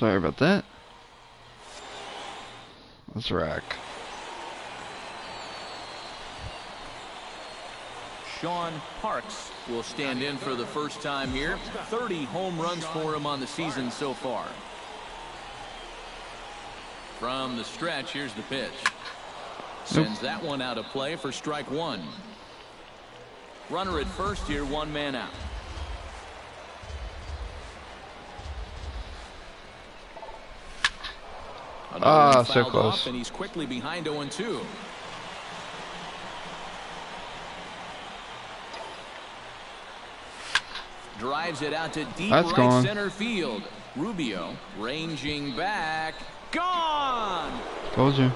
Sorry about that. Let's rack. Sean Parks will stand in for the first time here. 30 home runs for him on the season so far. From the stretch, here's the pitch. Sends that one out of play for strike one. Runner at first here, one man out. So close. And he's quickly behind 0-2. Drives it out to deep right center field. Rubio ranging back. Gone! Told you.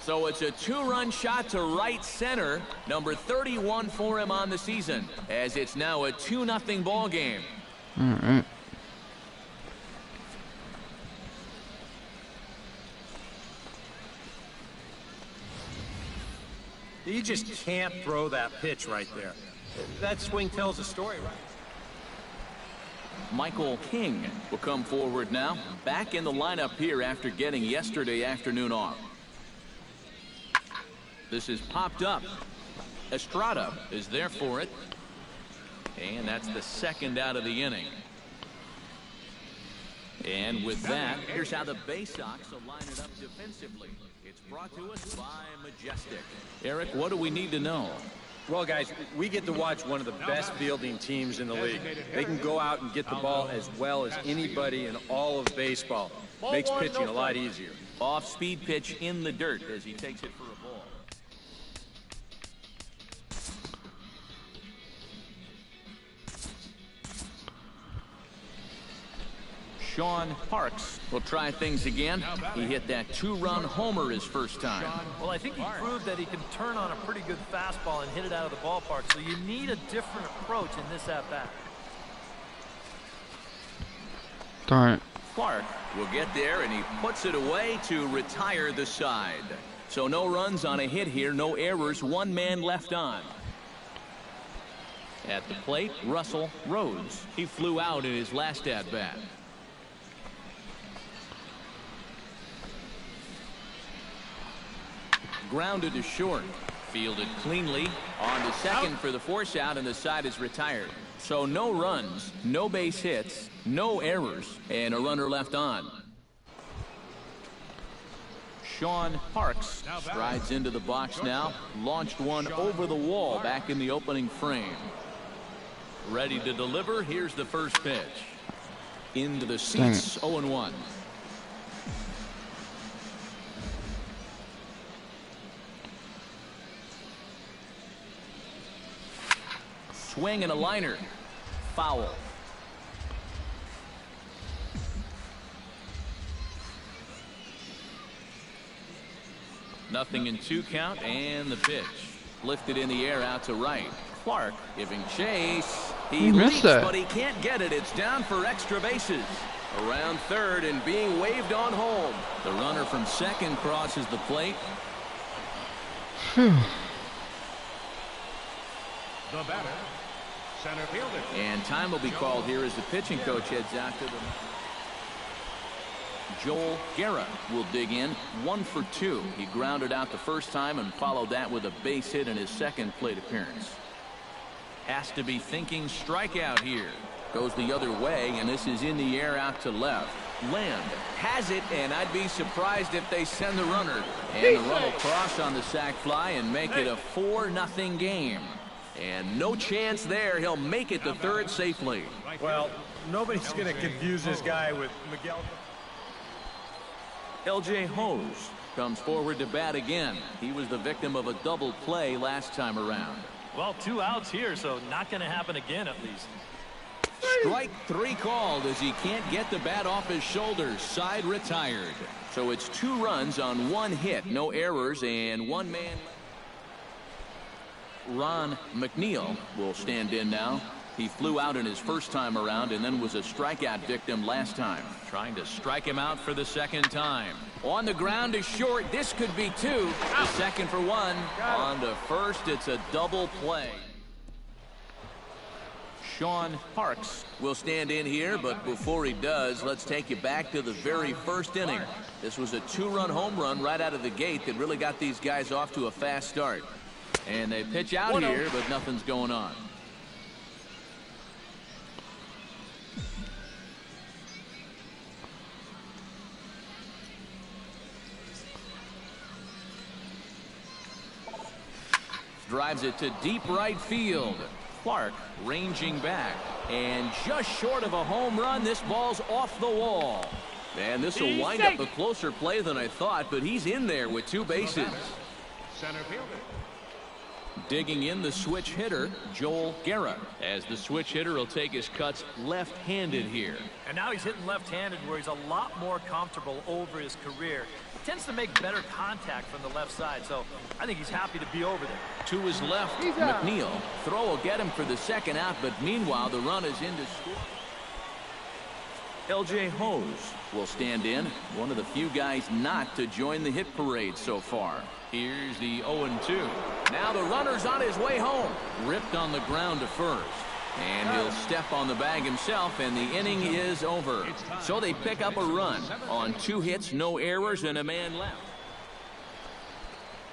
So it's a two-run shot to right center. Number 31 for him on the season, as it's now a 2-0 ball game. All right. You just can't throw that pitch right there. That swing tells a story, right? Michael King will come forward now. Back in the lineup here after getting yesterday afternoon off. This is popped up. Estrada is there for it. And that's the second out of the inning. And with that, here's how the Bay Sox will line it up defensively. It's brought to us by Majestic. Eric, what do we need to know? Well, guys, we get to watch one of the best fielding teams in the league. They can go out and get the ball as well as anybody in all of baseball. Makes pitching a lot easier. Off-speed pitch in the dirt as he takes it for a ball. Sean Parks will try things again. He hit that two-run homer his first time. Well, I think he proved that he can turn on a pretty good fastball and hit it out of the ballpark, so you need a different approach in this at-bat. Darn it. Clark will get there, and he puts it away to retire the side. So no runs on a hit here, no errors, one man left on. At the plate, Russell Rhodes. He flew out in his last at-bat. Grounded to short. Fielded cleanly. On to second for the force out, and the side is retired. So no runs, no base hits, no errors, and a runner left on. Sean Parks strides into the box now. Launched one over the wall back in the opening frame. Ready to deliver. Here's the first pitch. Into the seats, 0-1. Swing and a liner. Foul. Nothing in 2 count, and the pitch. Lifted in the air out to right. Clark giving chase. He leaps, but he can't get it. It's down for extra bases. Around third and being waved on home. The runner from second crosses the plate. The batter, center fielder. And time will be called here as the pitching coach heads out to the. Joel Guerra will dig in. 1 for 2. He grounded out the first time and followed that with a base hit in his second plate appearance. Has to be thinking strikeout here. Goes the other way, and this is in the air out to left. Land has it, and I'd be surprised if they send the runner. And the run will cross on the sac fly and make it a 4-0 game. And no chance there. He'll make it to third safely. Well, nobody's going to confuse this guy with Miguel. L.J. Hose comes forward to bat again. He was the victim of a double play last time around. Well, 2 outs here, so not going to happen again at least. Strike 3 called as he can't get the bat off his shoulders. Side retired. So it's 2 runs on 1 hit. No errors and 1 man. Ron McNeil will stand in now. He flew out in his first time around and then was a strikeout victim last time. Trying to strike him out for the second time. On the ground is short. This could be 2. The second for 1. On to first, it's a double play. Sean Parks will stand in here, but before he does, let's take you back to the very first inning. This was a 2-run home run right out of the gate that really got these guys off to a fast start. And they pitch out here, but nothing's going on. Drives it to deep right field. Clark ranging back. And just short of a home run, this ball's off the wall. And this will wind up a closer play than I thought, but he's in there with 2 bases. Center fielder. Digging in the switch hitter, Joel Guerra, as the switch hitter will take his cuts left-handed here. And now he's hitting left-handed where he's a lot more comfortable over his career. He tends to make better contact from the left side, so I think he's happy to be over there. To his left, McNeil. Throw will get him for the second out, but meanwhile the run is in to score. L.J. Hose will stand in, one of the few guys not to join the hit parade so far. Here's the 0-2. Now the runner's on his way home. Ripped on the ground to first. And he'll step on the bag himself, and the inning is over. So they pick up a run on 2 hits, no errors, and a man left.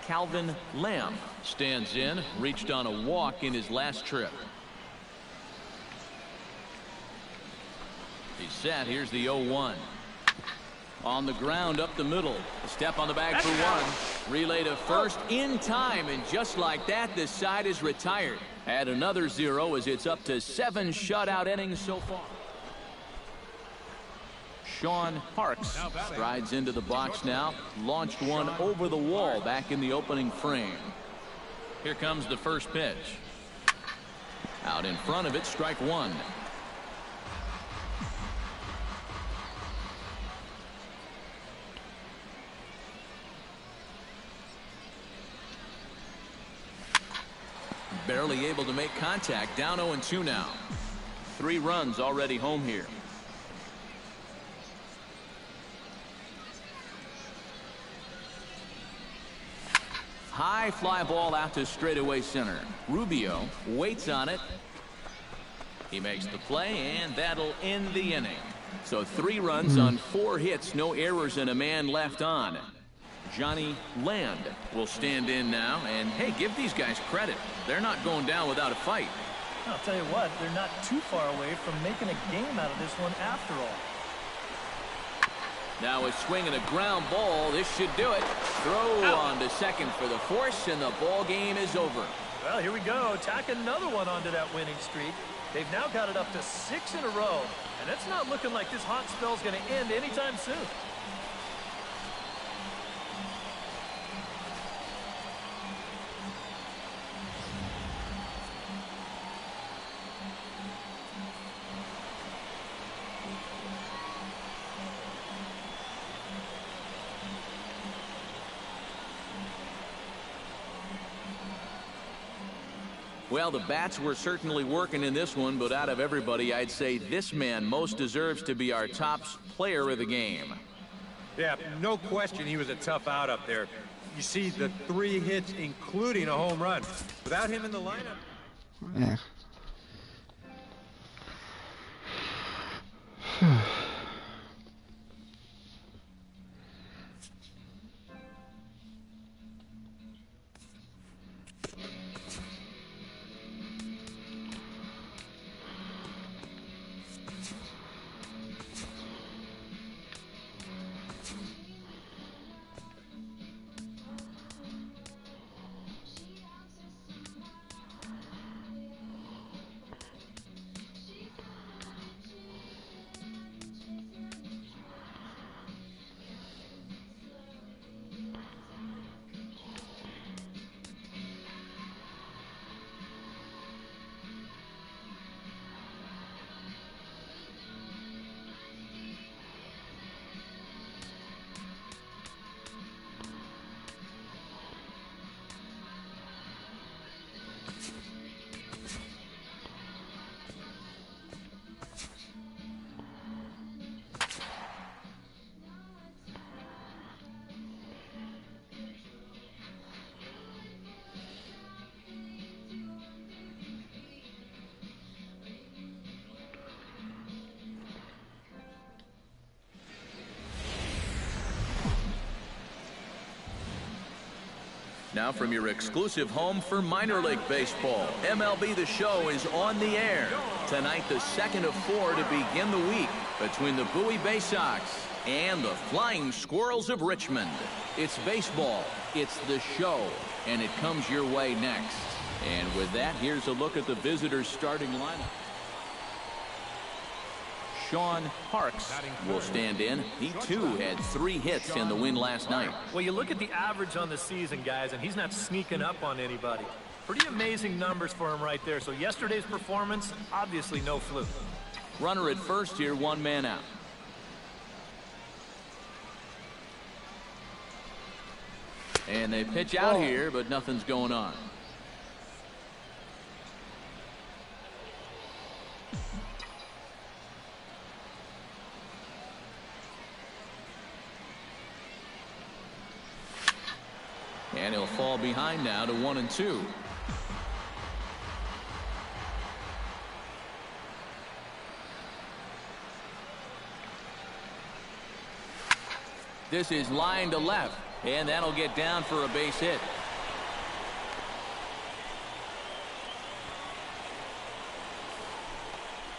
Calvin Lamb stands in, reached on a walk in his last trip. He's set. Here's the 0-1. On the ground up the middle. A step on the bag for 1. Relay to first in time, and just like that, this side is retired. Add another 0 as it's up to 7 shutout innings so far. Sean Parks strides into the box now. Launched one over the wall back in the opening frame. Here comes the first pitch. Out in front of it, strike 1. Barely able to make contact. Down 0-2 now. 3 runs already home here. High fly ball out to straightaway center. Rubio waits on it. He makes the play, and that'll end the inning. So 3 runs on 4 hits, no errors, and a man left on. Johnny Land will stand in now, and hey, give these guys credit. They're not going down without a fight. I'll tell you what, they're not too far away from making a game out of this one after all. Now a swing and a ground ball. This should do it. Throw on to second for the force, and the ball game is over. Well, here we go. Tack another one onto that winning streak. They've now got it up to 6 in a row, and it's not looking like this hot spell's going to end anytime soon. Well, the bats were certainly working in this one, but out of everybody, I'd say this man most deserves to be our top player of the game. Yeah, no question he was a tough out up there. You see the 3 hits, including a home run. Without him in the lineup. Yeah. Now from your exclusive home for minor league baseball, MLB The Show is on the air. Tonight, the second of 4 to begin the week between the Bowie Bay Sox and the Flying Squirrels of Richmond. It's baseball, it's The Show, and it comes your way next. And with that, here's a look at the visitors' starting lineup. Sean Parks will stand in. He, too, had 3 hits in the win last night. Well, you look at the average on the season, guys, and he's not sneaking up on anybody. Pretty amazing numbers for him right there. So yesterday's performance, obviously no fluke. Runner at first here, 1 man out. And they pitch out here, but nothing's going on. And he'll fall behind now to 1-2. This is line to left, and that'll get down for a base hit.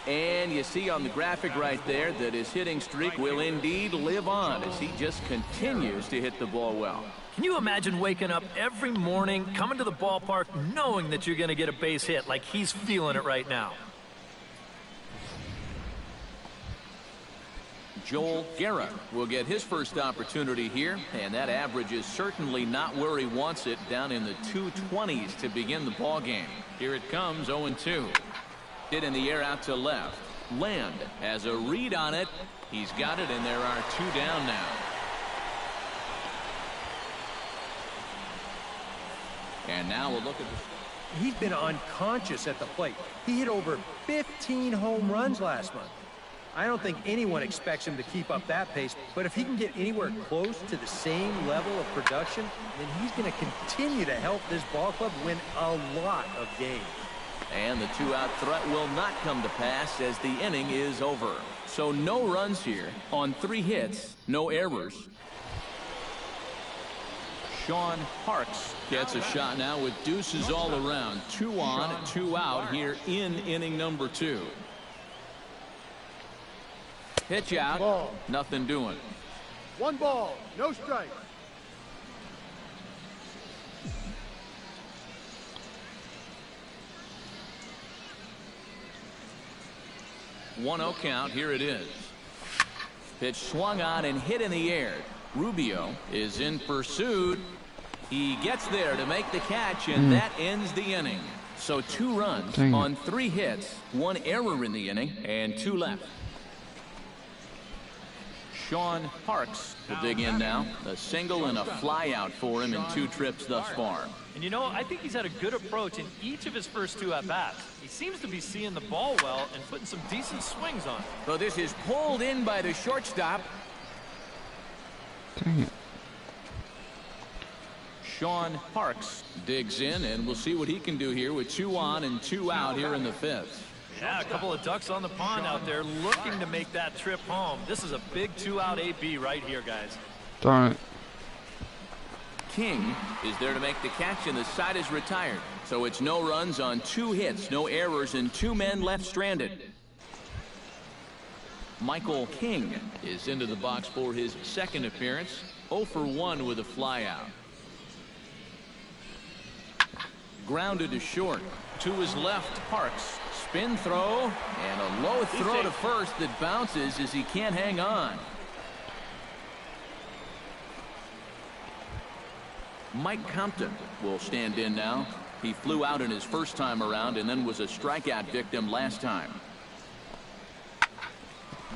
And you see on the graphic right there that his hitting streak will indeed live on as he just continues to hit the ball well. Can you imagine waking up every morning, coming to the ballpark, knowing that you're going to get a base hit like he's feeling it right now? Joel Guerra will get his first opportunity here, and that average is certainly not where he wants it, down in the 220s to begin the ball game. Here it comes, 0-2. Hit in the air out to left. Land has a read on it. He's got it, and there are 2 down now. And now we'll look at this. He's been unconscious at the plate. He hit over 15 home runs last month. I don't think anyone expects him to keep up that pace, but if he can get anywhere close to the same level of production, then he's going to continue to help this ball club win a lot of games. And the 2-out threat will not come to pass as the inning is over. So no runs here on 3 hits, no errors. Sean Parks gets a shot now with deuces all around. 2 on, 2 out here in inning number 2. Pitch out, Ball. Nothing doing. 1 ball, no strike. 1-0 count, here it is. Pitch swung on and hit in the air. Rubio is in pursuit. He gets there to make the catch, and that ends the inning. So 2 runs on 3 hits, 1 error in the inning, and 2 left. Sean Parks will dig in now. A single and a fly out for him in 2 trips thus far. And you know, I think he's had a good approach in each of his first 2 at-bats. He seems to be seeing the ball well and putting some decent swings on it. So this is pulled in by the shortstop. Dang it. Sean Parks digs in, and we'll see what he can do here with 2 on and 2 out here in the 5th. Yeah, a couple of ducks on the pond out there looking to make that trip home. This is a big 2-out AB right here, guys. Darn it. King is there to make the catch, and the side is retired. So it's no runs on 2 hits, no errors, and 2 men left stranded. Michael King is into the box for his 2nd appearance. 0 for 1 with a fly out. Grounded to short. To his left, Parks. Spin throw, and a low throw to first that bounces as he can't hang on. Mike Compton will stand in now. He flew out in his first time around and then was a strikeout victim last time.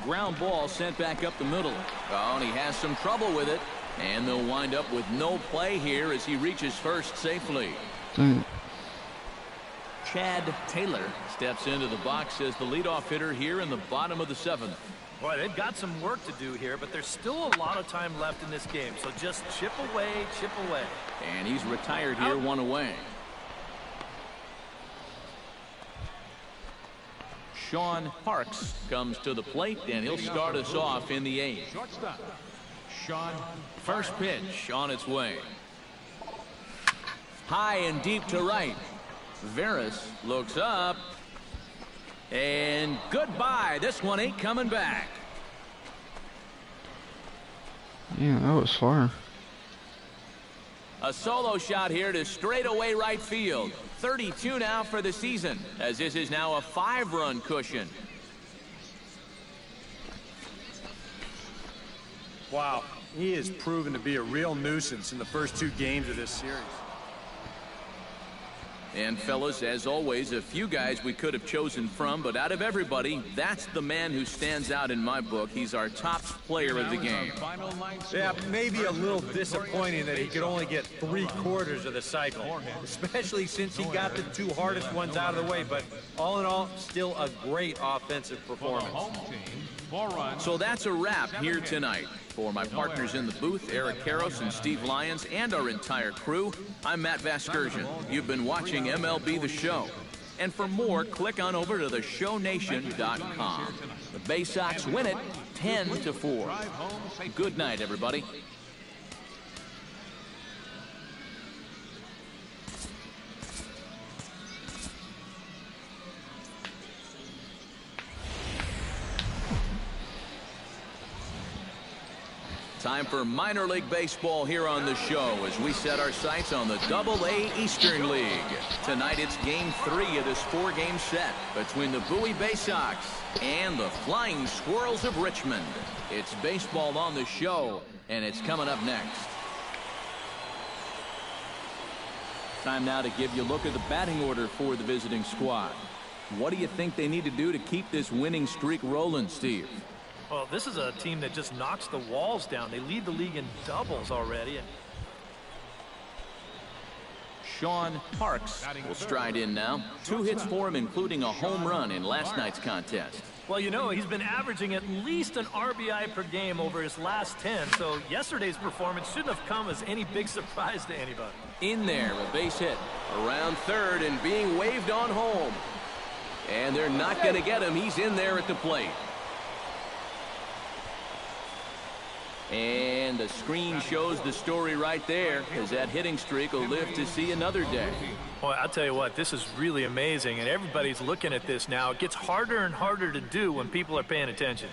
Ground ball sent back up the middle. Oh, and he has some trouble with it. And they'll wind up with no play here as he reaches first safely. Dang it. Chad Taylor steps into the box as the leadoff hitter here in the bottom of the 7th. Boy, they've got some work to do here, but there's still a lot of time left in this game. So just chip away, chip away. And he's retired here, 1 away. Sean Parks comes to the plate, and he'll start us off in the 8th. Shortstop, Sean. First pitch on its way. High and deep to right. Veras looks up. And goodbye. This one ain't coming back. Yeah, that was far. A solo shot here to straightaway right field. 32 now for the season, as this is now a 5-run cushion. Wow, he has proven to be a real nuisance in the first 2 games of this series. And fellas, as always, a few guys we could have chosen from, but out of everybody, that's the man who stands out in my book. He's our top player of the game. Yeah, maybe a little disappointing that he could only get 3/4 of the cycle, especially since he got the 2 hardest ones out of the way, but all in all, still a great offensive performance. So that's a wrap here tonight. For my partners in the booth, Eric Karros and Steve Lyons, and our entire crew, I'm Matt Vasgersian. You've been watching MLB The Show. And for more, click on over to theshownation.com. The Bay Sox win it 10-4. Good night, everybody. Time for minor league baseball here on the show as we set our sights on the Double-A Eastern League. Tonight it's Game 3 of this 4-game set between the Bowie Bay Sox and the Flying Squirrels of Richmond. It's baseball on the show, and it's coming up next. Time now to give you a look at the batting order for the visiting squad. What do you think they need to do to keep this winning streak rolling, Steve? Well, this is a team that just knocks the walls down. They lead the league in doubles already. Sean Parks will stride in now. 2 hits for him, including a home run in last night's contest. Well, you know, he's been averaging at least an RBI per game over his last 10, so yesterday's performance shouldn't have come as any big surprise to anybody. In there, a base hit. Around third and being waved on home. And they're not going to get him. He's in there at the plate. And the screen shows the story right there, as that hitting streak will live to see another day. Boy, I'll tell you what, this is really amazing, and everybody's looking at this now. It gets harder and harder to do when people are paying attention.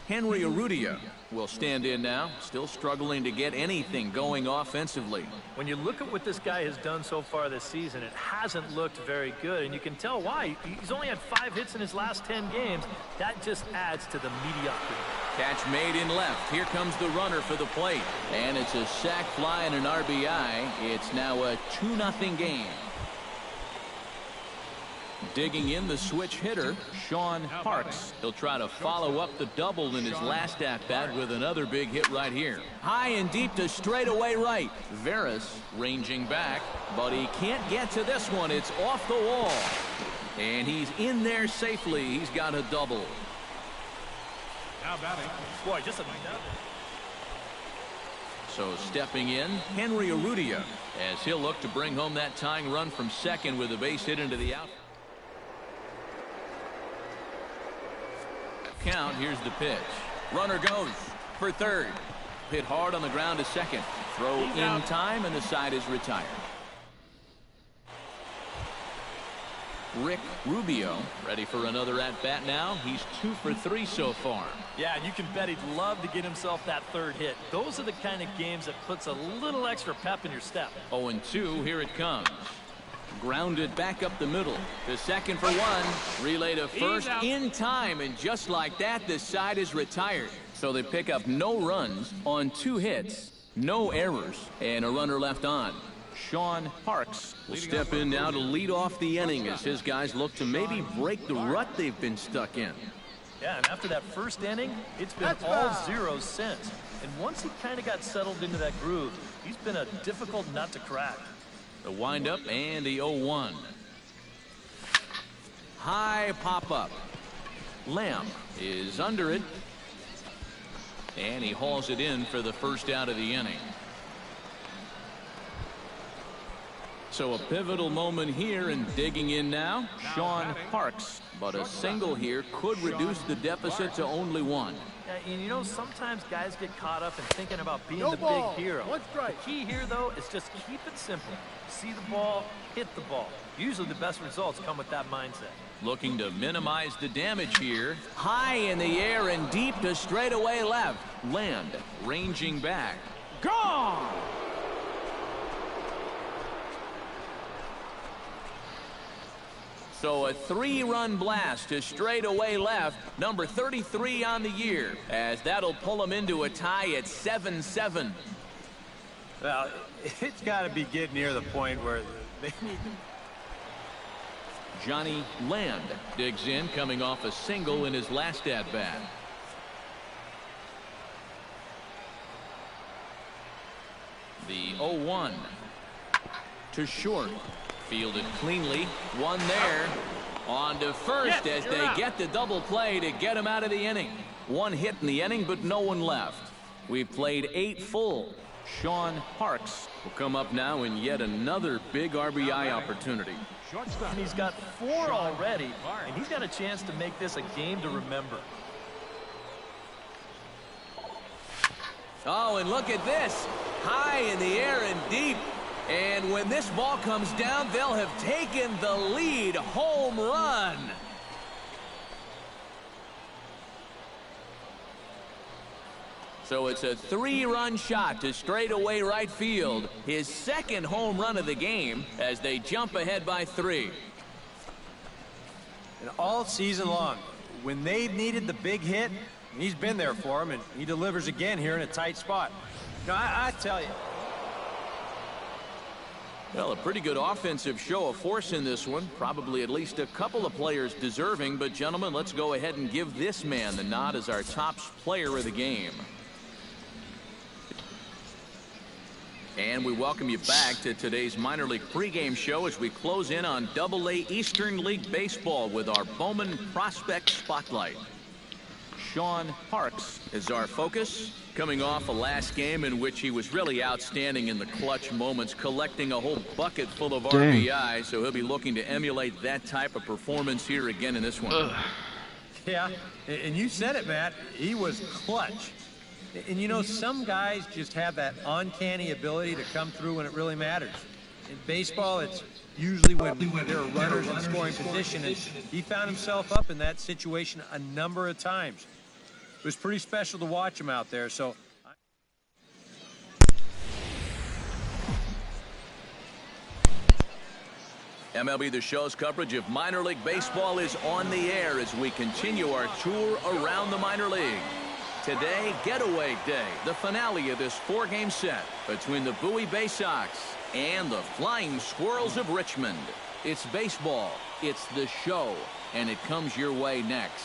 Henry Urrutia will stand in now, still struggling to get anything going offensively. When you look at what this guy has done so far this season, it hasn't looked very good, and you can tell why. He's only had 5 hits in his last 10 games. That just adds to the mediocrity. Catch made in left. Here comes the runner for the plate. And it's a sac fly and an RBI. It's now a 2-0 game. Digging in the switch hitter, Sean Parks. He'll try to follow up the double in his last at-bat with another big hit right here. High and deep to straightaway right. Veras ranging back, but he can't get to this one. It's off the wall. And he's in there safely. He's got a double. Now batting. Boy, just a So stepping in, Henry Urrutia, as he'll look to bring home that tying run from second with a base hit into the out. Count. Here's the pitch. Runner goes for third. Hit hard on the ground to second. Throw in time, and the side is retired. Rick Rubio ready for another at-bat now. He's 2 for 3 so far. Yeah, and you can bet he'd love to get himself that third hit. Those are the kind of games that puts a little extra pep in your step. 0-2. Here it comes. Grounded back up the middle. To second for 1. Relay to first in time. And just like that, the side is retired. So they pick up no runs on 2 hits. No errors. And a runner left on. Sean Parks will step in now to lead off the inning as his guys look to maybe break the rut they've been stuck in. Yeah, and after that first inning, it's been all zeros since. And once he kind of got settled into that groove, he's been a difficult nut to crack. The windup and the 0-1. High pop-up. Lamb is under it. And he hauls it in for the first out of the inning. So a pivotal moment here, and digging in now, Sean Parks but a single here could reduce the deficit to only one. And you know, sometimes guys get caught up in thinking about being the ball. big hero. One strike. The key here, though, is just keep it simple. See the ball, hit the ball. Usually the best results come with that mindset. Looking to minimize the damage here. High in the air and deep to straightaway left. Land ranging back. Gone! So a 3-run blast to straightaway left, number 33 on the year, as that'll pull him into a tie at 7-7. Well, it's got to be getting near the point where they need to... Johnny Land digs in, coming off a single in his last at-bat. The 0-1 to short. Fielded cleanly. One there. On to first as they get the double play to get him out of the inning. One hit in the inning, but no one left. We've played 8 full. Sean Parks will come up now in yet another big RBI opportunity. And he's got 4 already, and he's got a chance to make this a game to remember. Oh, and look at this. High in the air and deep. And when this ball comes down, they'll have taken the lead. Home run. So it's a 3-run shot to straightaway right field. His second home run of the game as they jump ahead by 3. And all season long, when they've needed the big hit, he's been there for them, and he delivers again here in a tight spot. You know, I tell you. Well, a pretty good offensive show of force in this one. Probably at least a couple of players deserving. But, gentlemen, let's go ahead and give this man the nod as our top player of the game. And we welcome you back to today's minor league pregame show as we close in on AA Eastern League Baseball with our Bowman Prospect Spotlight. Sean Parks is our focus, coming off a last game in which he was really outstanding in the clutch moments, collecting a whole bucket full of RBI, so he'll be looking to emulate that type of performance here again in this one. Yeah, and you said it, Matt. He was clutch. And you know, some guys just have that uncanny ability to come through when it really matters. In baseball, it's usually when there are runners in scoring position, and he found himself up in that situation a number of times. It was pretty special to watch him out there. So MLB The Show's coverage of minor league baseball is on the air as we continue our tour around the minor league. Today, Getaway Day, the finale of this 4-game set between the Bowie Bay Sox and the Flying Squirrels of Richmond. It's baseball, it's the show, and it comes your way next.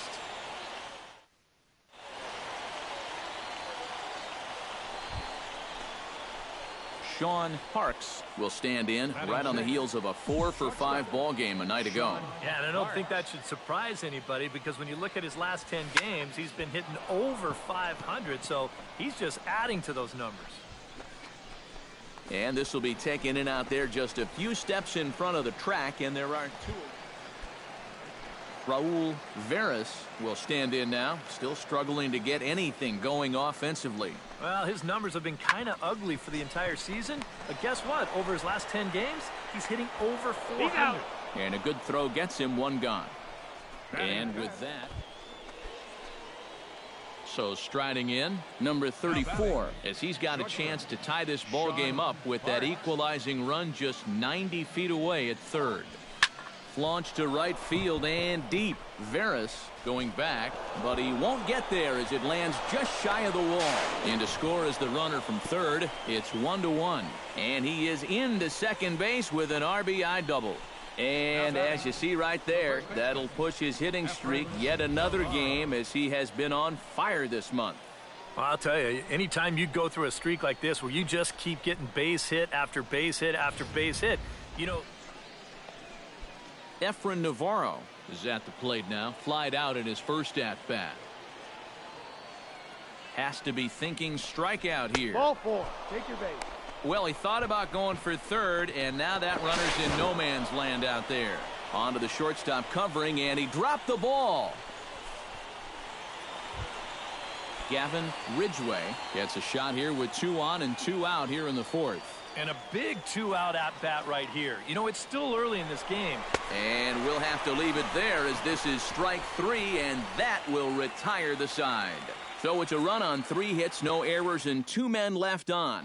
Sean Parks will stand in right on the heels of a 4-for-5 ball game a night ago. Yeah, and I don't think that should surprise anybody because when you look at his last 10 games, he's been hitting over 500, so he's just adding to those numbers. And this will be taken in out there just a few steps in front of the track, and there are 2. Raul Veras will stand in now, still struggling to get anything going offensively. Well, his numbers have been kind of ugly for the entire season, but guess what? Over his last 10 games, he's hitting over 400. And a good throw gets him 1 gone. And with that, so striding in, number 34, as he's got a chance to tie this ball game up with that equalizing run just 90 feet away at third. Launched to right field and deep. Veras going back, but he won't get there as it lands just shy of the wall. And to score is the runner from third. It's 1-1. And he is into second base with an RBI double. And as you see right there, that'll push his hitting streak yet another game as he has been on fire this month. Well, I'll tell you, anytime you go through a streak like this where you just keep getting base hit after base hit after base hit, you know, Efren Navarro is at the plate now, flied out in his first at-bat. Has to be thinking strikeout here. Ball 4. Take your base. Well, he thought about going for third, and now that runner's in no man's land out there. On to the shortstop covering, and he dropped the ball. Gavin Ridgway gets a shot here with 2 on and 2 out here in the 4th. And a big 2-out at-bat right here. You know, it's still early in this game. And we'll have to leave it there as this is strike 3, and that will retire the side. So it's a run on 3 hits, no errors, and 2 men left on.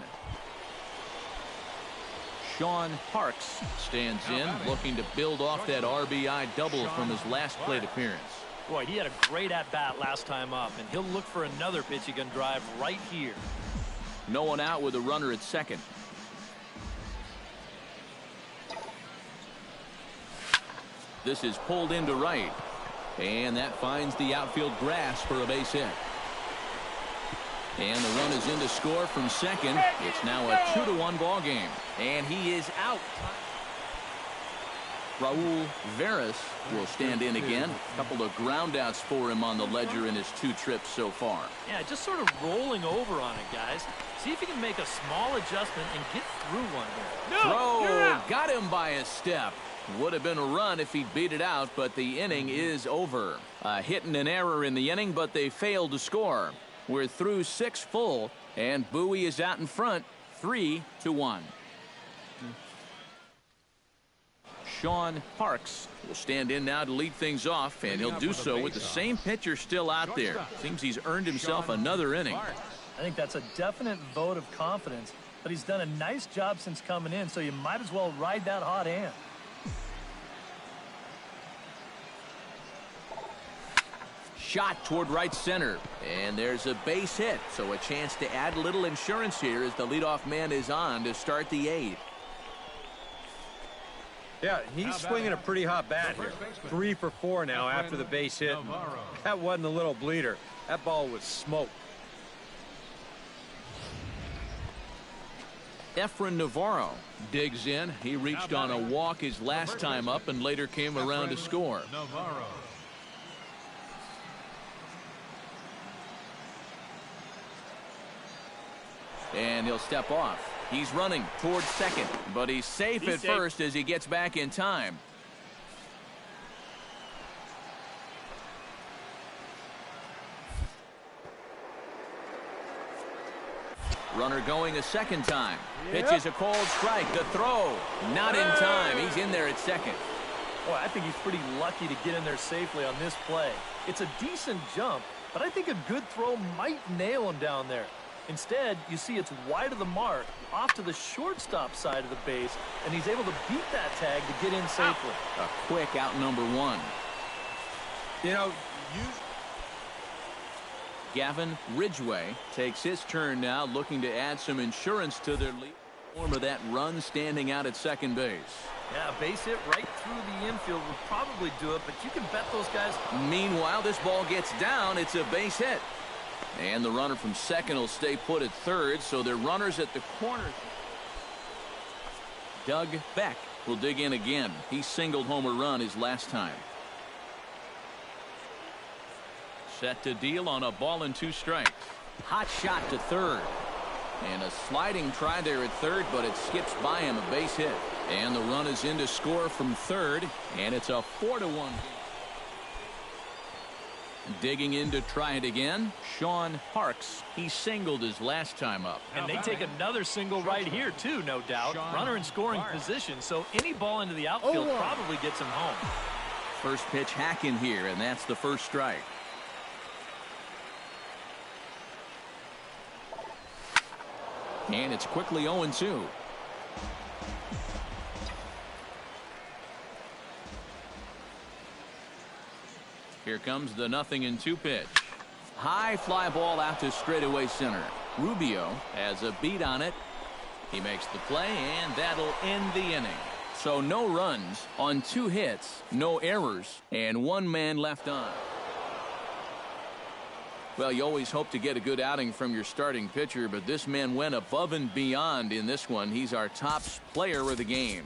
Sean Parks stands in, looking to build off that RBI double from his last plate appearance. Boy, he had a great at-bat last time up, and he'll look for another pitch he can drive right here. No one out with a runner at second. This is pulled into right, and that finds the outfield grass for a base hit. And the run is in to score from second. It's now a 2-1 ball game, and he is out. Raul Veras will stand in again. A couple of groundouts for him on the ledger in his 2 trips so far. Yeah, just sort of rolling over on it, guys. See if he can make a small adjustment and get through one here. Throw, got him by a step. Would have been a run if he'd beat it out, but the inning is over. A hit and an error in the inning, but they failed to score. We're through 6 full, and Bowie is out in front, 3-1. Sean Parks will stand in now to lead things off, and he'll do so with the same pitcher still out there. Seems he's earned himself another inning. I think that's a definite vote of confidence, but he's done a nice job since coming in, so you might as well ride that hot hand. Shot toward right center, and there's a base hit, so a chance to add a little insurance here as the leadoff man is on to start the 8th. Yeah, he's swinging a pretty hot bat here. 3 for 4 now after the base hit. That wasn't a little bleeder. That ball was smoked. Efren Navarro digs in. He reached on a walk his last time up and later came around to score. And he'll step off. He's running towards second, but he's safe at first as he gets back in time. Runner going a second time. Pitches a cold strike. The throw, not in time. He's in there at second. Boy, I think he's pretty lucky to get in there safely on this play. It's a decent jump, but I think a good throw might nail him down there. Instead, you see it's wide of the mark, off to the shortstop side of the base, and he's able to beat that tag to get in safely. A quick out number 1. You know, Gavin Ridgway takes his turn now, looking to add some insurance to their lead. Form of that run standing out at second base. Yeah, a base hit right through the infield would probably do it, but you can bet those guys. Meanwhile, this ball gets down. It's a base hit. And the runner from second will stay put at third, so they're runners at the corner. Doug Beck will dig in again. He singled home a run his last time. Set to deal on a ball and 2 strikes. Hot shot to third. And a sliding try there at third, but it skips by him, a base hit. And the run is in to score from third, and it's a 4-1. Digging in to try it again, Sean Parks. He singled his last time up. And they take another single right here, too, no doubt. Runner in scoring position, so any ball into the outfield probably gets him home. First pitch hack in here, and that's the first strike. And it's quickly 0-2. Here comes the 0-2 pitch. High fly ball out to straightaway center. Rubio has a beat on it. He makes the play, and that'll end the inning. So no runs on 2 hits, no errors, and 1 man left on. Well, you always hope to get a good outing from your starting pitcher, but this man went above and beyond in this one. He's our top player of the game.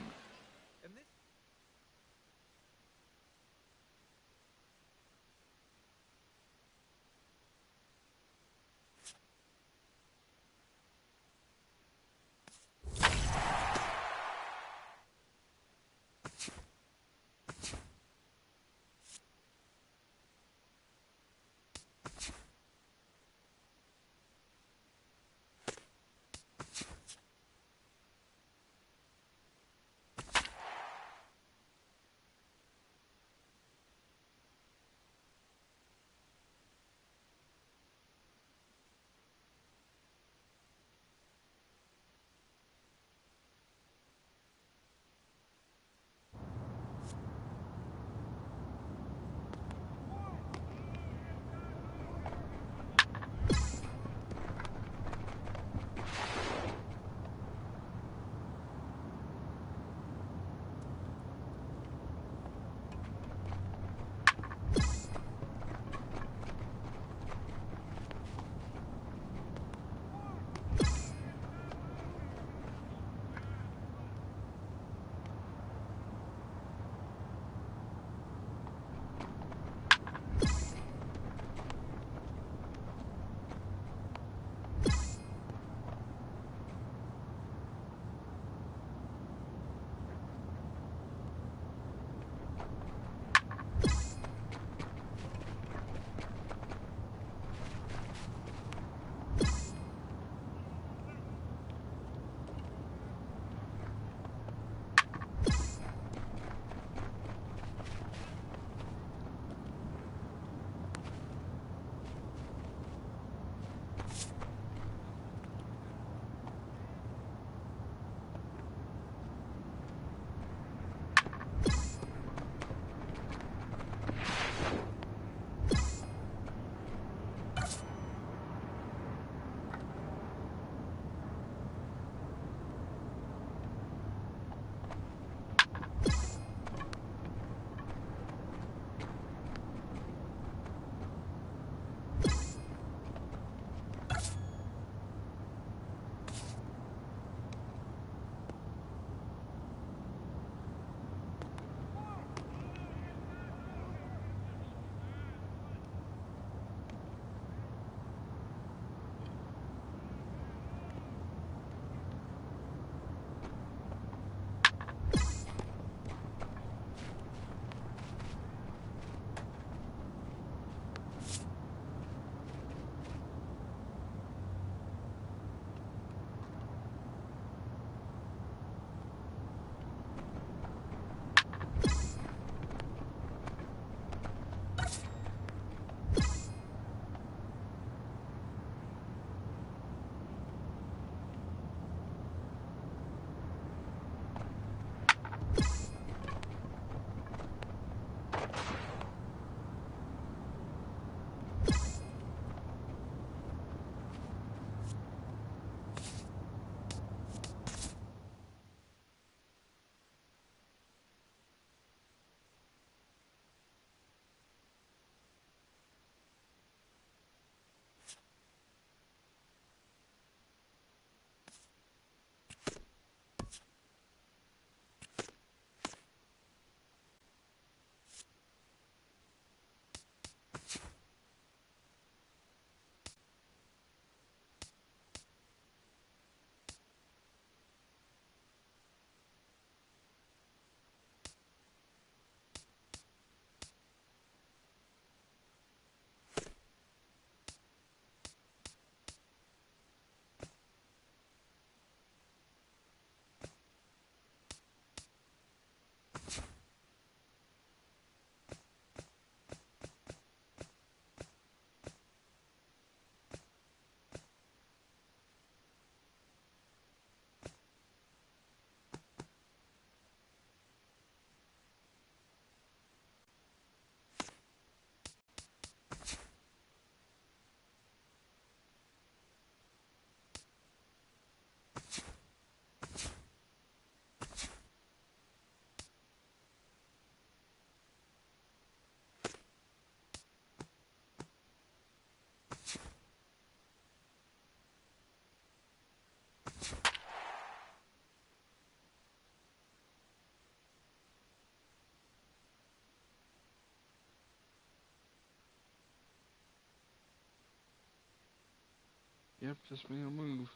Yep, just made a move.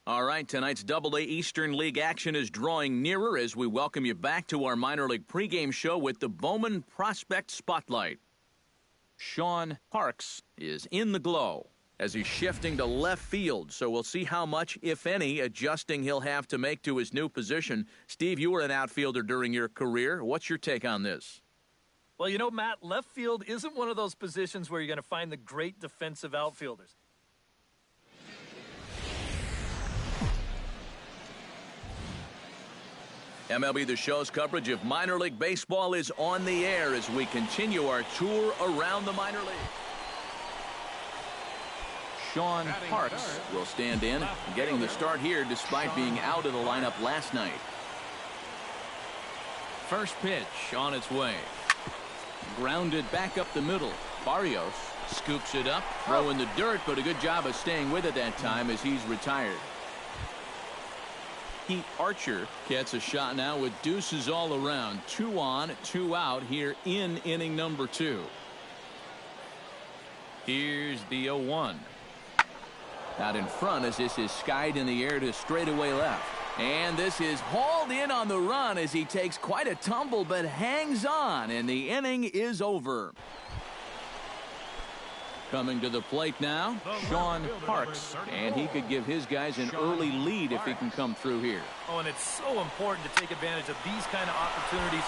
All right, tonight's Double-A Eastern League action is drawing nearer as we welcome you back to our minor league pregame show with the Bowman Prospect Spotlight. Sean Parks is in the glow as he's shifting to left field, so we'll see how much, if any, adjusting he'll have to make to his new position. Steve, you were an outfielder during your career. What's your take on this? Well, you know, Matt, left field isn't one of those positions where you're going to find the great defensive outfielders. MLB The Show's coverage of minor league baseball is on the air as we continue our tour around the minor league. Sean Parks will stand in, getting the start here despite being out of the lineup last night. First pitch on its way. Grounded back up the middle. Barrios scoops it up, throwing the dirt, but a good job of staying with it that time as he's retired. Pete Archer gets a shot now with deuces all around. 2 on, 2 out here in inning number 2. Here's the 0-1. Out in front as this is skied in the air to straightaway left. And this is hauled in on the run as he takes quite a tumble but hangs on, and the inning is over. Coming to the plate now, Sean Parks, and he could give his guys an early lead if he can come through here. Oh, and it's so important to take advantage of these kind of opportunities.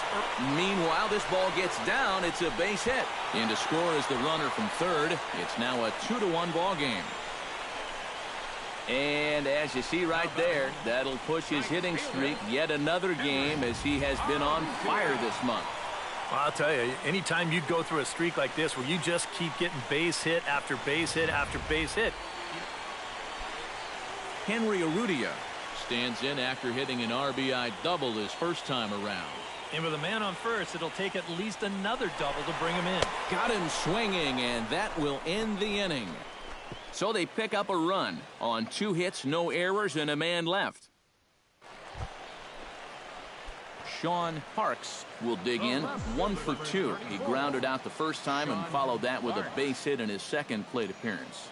Meanwhile, this ball gets down. It's a base hit. In to score is the runner from third. It's now a 2-1 ball game. And as you see right there, that'll push his hitting streak yet another game as he has been on fire this month. Well, I'll tell you, anytime you go through a streak like this where you just keep getting base hit after base hit after base hit. Henry Urrutia stands in after hitting an RBI double his first time around. And with a man on first, it'll take at least another double to bring him in. Got him swinging, and that will end the inning. So they pick up a run on 2 hits, no errors, and a man left. Sean Parks will dig in 1 for 2. He grounded out the first time and followed that with a base hit in his second plate appearance.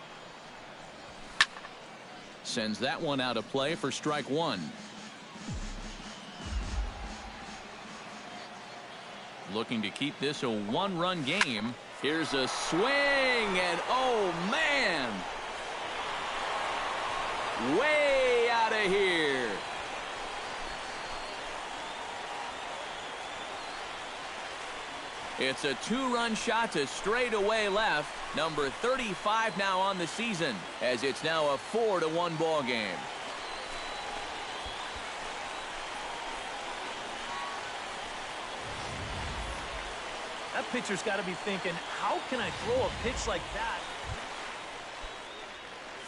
Sends that one out of play for strike 1. Looking to keep this a 1-run game. Here's a swing, and oh man! Way out of here. It's a 2-run shot to straightaway left. Number 35 now on the season, as it's now a 4-1 ball game. That pitcher's got to be thinking, how can I throw a pitch like that?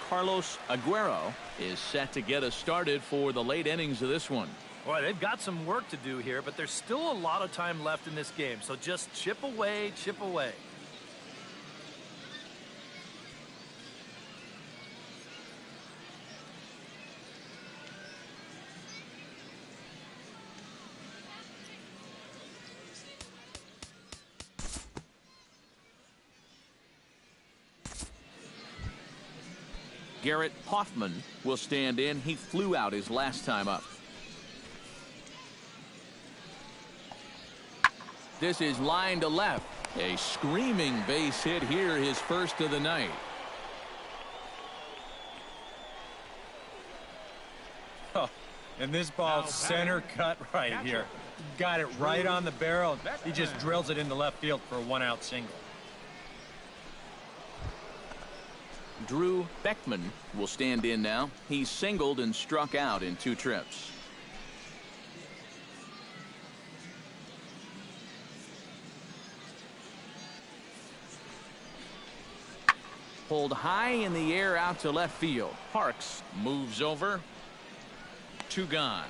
Carlos Aguero is set to get us started for the late innings of this one. Boy, they've got some work to do here, but there's still a lot of time left in this game. So just chip away, chip away. Garrett Hoffman will stand in. He flew out his last time up. This is line to left. A screaming base hit here, his first of the night. Oh, and this ball's center cut right here. Got it right on the barrel. He just drills it into left field for a 1-out single. Drew Beckman will stand in now. He's singled and struck out in 2 trips. Pulled high in the air out to left field. Parks moves over. 2 gone.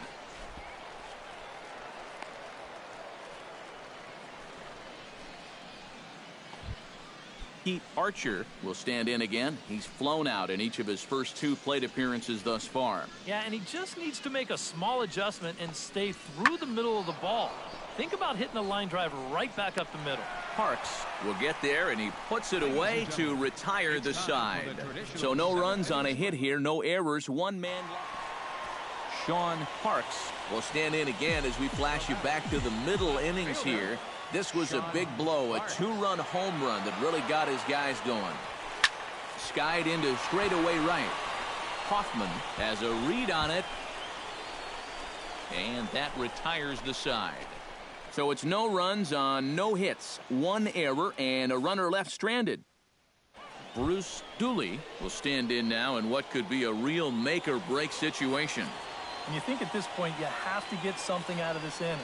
Pete Archer will stand in again. He's flown out in each of his first 2 plate appearances thus far. Yeah, and he just needs to make a small adjustment and stay through the middle of the ball. Think about hitting a line drive right back up the middle. Parks will get there, and he puts it away to retire the side. So no runs on a hit here, no errors, 1 man left. Sean Parks will stand in again as we flash you back to the middle innings here. This was a big blow, a 2-run home run that really got his guys going. Skied into straightaway right. Hoffman has a read on it, and that retires the side. So it's no runs on no hits, 1 error, and a runner left stranded. Bruce Dooley will stand in now in what could be a real make-or-break situation. And you think at this point you have to get something out of this inning.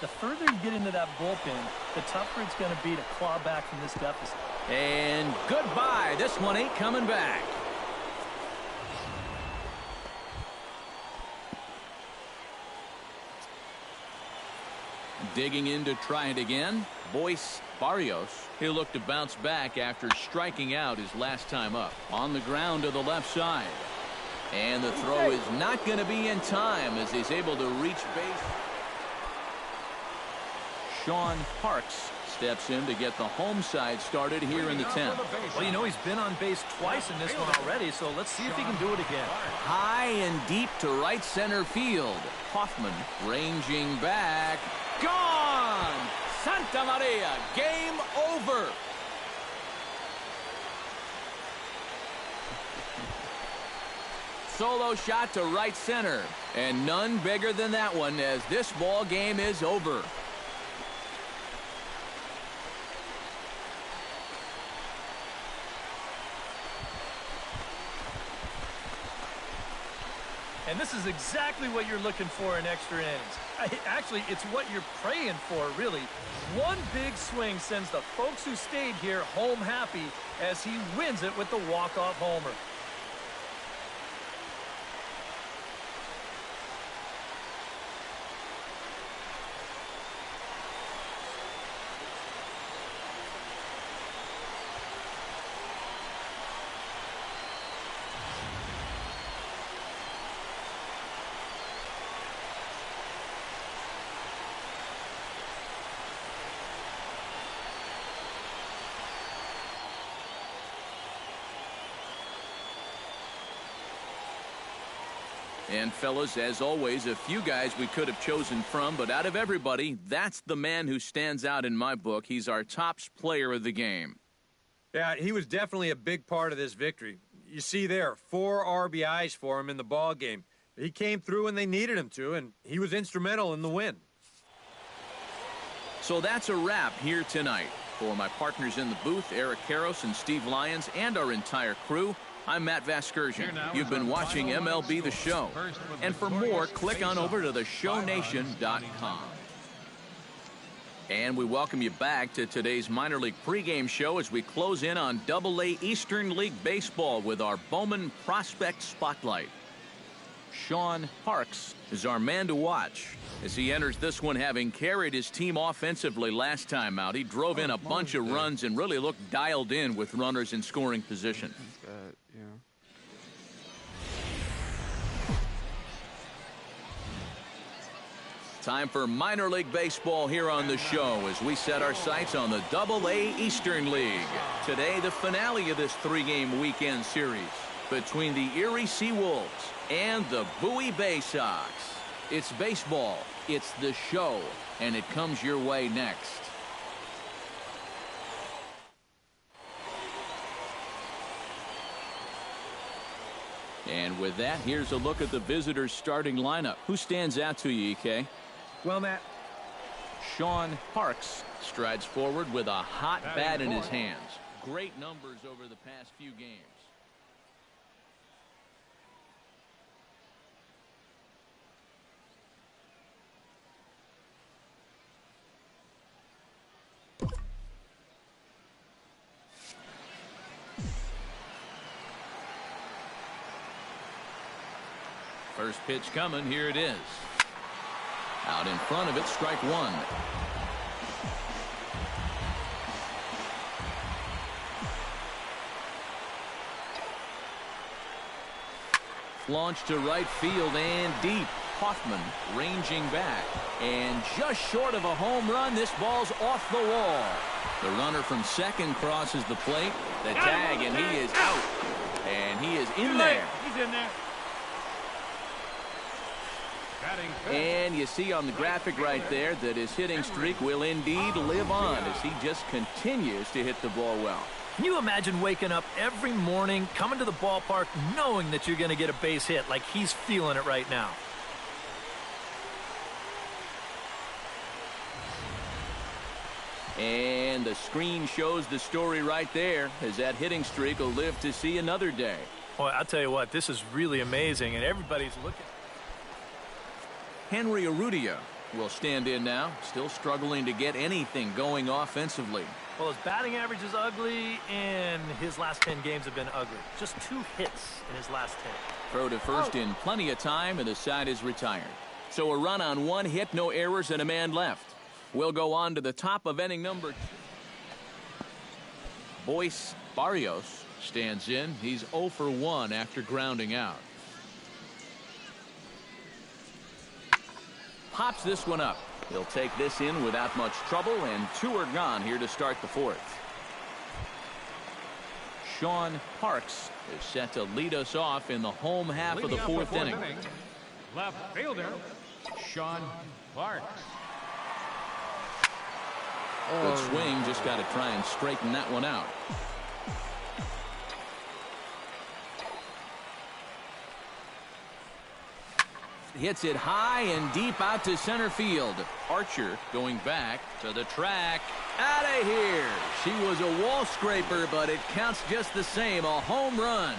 The further you get into that bullpen, the tougher it's going to be to claw back from this deficit. And goodbye. This one ain't coming back. Digging in to try it again, Boyce Barrios. He'll look to bounce back after striking out his last time up. On the ground to the left side. And the throw is not going to be in time as he's able to reach base. Sean Parks steps in to get the home side started here in the 10th. Well, you know, he's been on base twice in this one already, so let's see if he can do it again. High and deep to right center field. Hoffman ranging back. Gone! Santa Maria, game over. Solo shot to right center, and none bigger than that one as this ball game is over. And this is exactly what you're looking for in extra innings. Actually, it's what you're praying for, really. One big swing sends the folks who stayed here home happy as he wins it with the walk-off homer. And fellas, as always, a few guys we could have chosen from, but out of everybody, that's the man who stands out in my book. He's our top player of the game. Yeah, he was definitely a big part of this victory. You see there, 4 RBIs for him in the ball game. He came through when they needed him to, and he was instrumental in the win. So that's a wrap here tonight. For my partners in the booth, Eric Karros and Steve Lyons, and our entire crew, I'm Matt Vasgersian. You've been watching MLB The Show. And for more, click on over to theshownation.com. And we welcome you back to today's minor league pregame show as we close in on AA Eastern League Baseball with our Bowman Prospect Spotlight. Sean Parks is our man to watch as he enters this one, having carried his team offensively last time out. He drove in a bunch of runs and really looked dialed in with runners in scoring position. Time for minor league baseball here on the show as we set our sights on the AA Eastern League. Today, the finale of this 3-game weekend series between the Erie Seawolves and the Bowie Bay Sox. It's baseball, it's the show, and it comes your way next. And with that, here's a look at the visitors' starting lineup. Who stands out to you, EK? Well, Matt, Sean Parks strides forward with a hot bat in his hands. Great numbers over the past few games. First pitch coming. Here it is. Out in front of it, strike one. Launched to right field and deep. Hoffman ranging back. And just short of a home run, this ball's off the wall. The runner from second crosses the plate. The tag, and he is out. And he is in there. He's in there. And you see on the graphic right there that his hitting streak will indeed live on as he just continues to hit the ball well. Can you imagine waking up every morning, coming to the ballpark, knowing that you're going to get a base hit like he's feeling it right now? And the screen shows the story right there as that hitting streak will live to see another day. Boy, I'll tell you what, this is really amazing, and everybody's looking. Henry Urrutia will stand in now, still struggling to get anything going offensively. Well, his batting average is ugly, and his last 10 games have been ugly. Just 2 hits in his last 10. Throw to first in plenty of time, and the side is retired. So a run on 1 hit, no errors, and a man left. We'll go on to the top of inning number 2. Boyce Barrios stands in. He's 0 for 1 after grounding out. Pops this one up. He'll take this in without much trouble, and 2 are gone here to start the 4th. Sean Parks is set to lead us off in the home half of the 4th inning. Left fielder, Sean Parks. Good swing, just got to try and straighten that one out. Hits it high and deep out to center field. Archer going back to the track. Out of here. She was a wall scraper, but it counts just the same. A home run.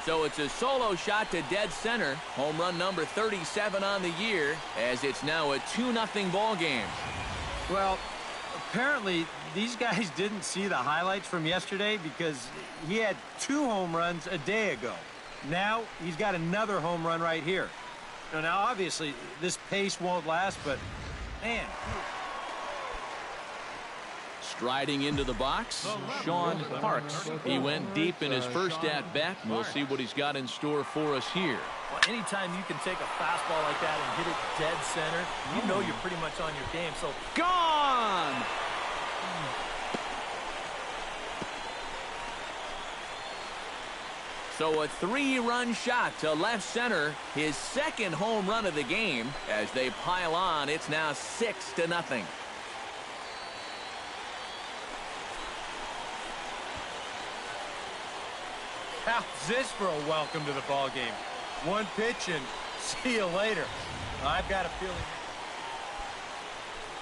So it's a solo shot to dead center. Home run number 37 on the year, as it's now a 2-0 ball game. Well, apparently these guys didn't see the highlights from yesterday because he had 2 home runs a day ago. Now he's got another home run right here. Now obviously this pace won't last, but man. Striding into the box, Sean Parks. He went deep in his first at-bat. We'll see what he's got in store for us here. Well, anytime you can take a fastball like that and hit it dead center, you know you're pretty much on your game. So gone! So a 3-run shot to left center, his second home run of the game. As they pile on, it's now 6-0. How's this for a welcome to the ball game? 1 pitch and see you later. I've got a feeling.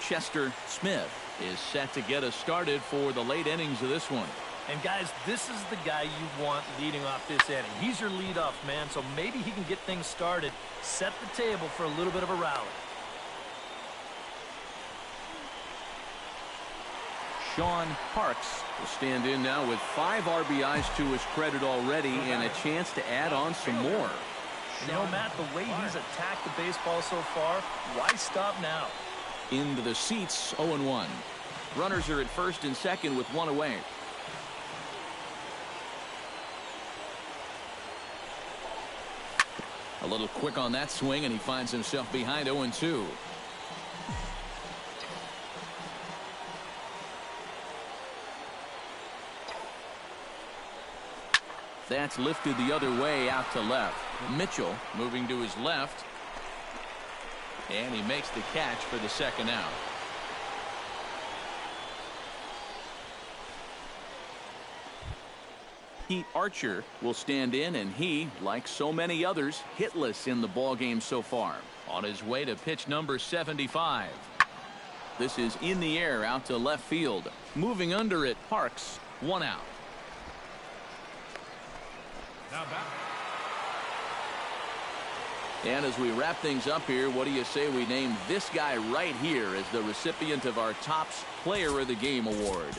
Chester Smith is set to get us started for the late innings of this one. And guys, this is the guy you want leading off this inning. He's your leadoff man, so maybe he can get things started, set the table for a little bit of a rally. Sean Parks will stand in now with 5 RBIs to his credit already and a chance to add on some more. You know, Matt, the way he's attacked the baseball so far, why stop now? Into the seats, 0-1. Runners are at first and second with 1 away. A little quick on that swing, and he finds himself behind 0-2. That's lifted the other way out to left. Mitchell moving to his left. And he makes the catch for the second out. Pete Archer will stand in, and he, like so many others, hitless in the ballgame so far. On his way to pitch number 75. This is in the air out to left field. Moving under it, Parks, 1 out. And as we wrap things up here, what do you say we name this guy right here as the recipient of our Topps Player of the Game award?